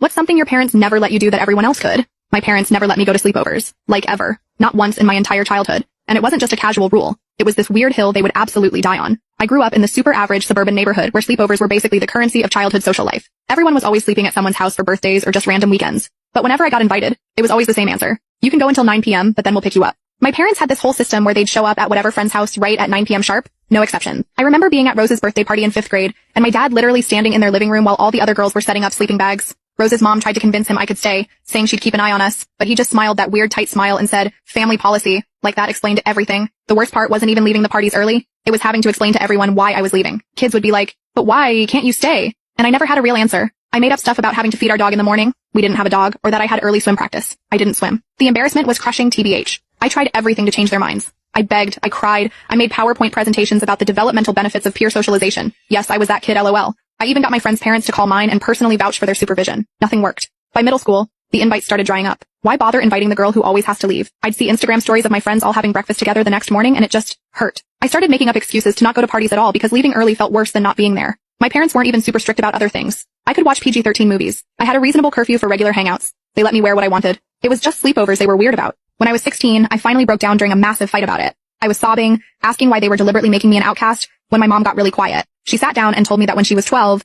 What's something your parents never let you do that everyone else could? My parents never let me go to sleepovers. Like ever. Not once in my entire childhood. And it wasn't just a casual rule. It was this weird hill they would absolutely die on. I grew up in the super average suburban neighborhood where sleepovers were basically the currency of childhood social life. Everyone was always sleeping at someone's house for birthdays or just random weekends. But whenever I got invited, it was always the same answer. You can go until 9 p.m., but then we'll pick you up. My parents had this whole system where they'd show up at whatever friend's house right at 9 p.m. sharp. No exception. I remember being at Rose's birthday party in 5th grade, and my dad literally standing in their living room while all the other girls were setting up sleeping bags. Rose's mom tried to convince him I could stay, saying she'd keep an eye on us, but he just smiled that weird tight smile and said, family policy, like that explained everything. The worst part wasn't even leaving the parties early. It was having to explain to everyone why I was leaving. Kids would be like, but why can't you stay? And I never had a real answer. I made up stuff about having to feed our dog in the morning. We didn't have a dog, or that I had early swim practice. I didn't swim. The embarrassment was crushing TBH. I tried everything to change their minds. I begged, I cried, I made PowerPoint presentations about the developmental benefits of peer socialization. Yes, I was that kid, LOL. I even got my friends' parents to call mine and personally vouch for their supervision. Nothing worked. By middle school, the invites started drying up. Why bother inviting the girl who always has to leave? I'd see Instagram stories of my friends all having breakfast together the next morning and it just hurt. I started making up excuses to not go to parties at all because leaving early felt worse than not being there. My parents weren't even super strict about other things. I could watch PG-13 movies. I had a reasonable curfew for regular hangouts. They let me wear what I wanted. It was just sleepovers they were weird about. When I was 16, I finally broke down during a massive fight about it. I was sobbing, asking why they were deliberately making me an outcast, when my mom got really quiet. She sat down and told me that when she was 12,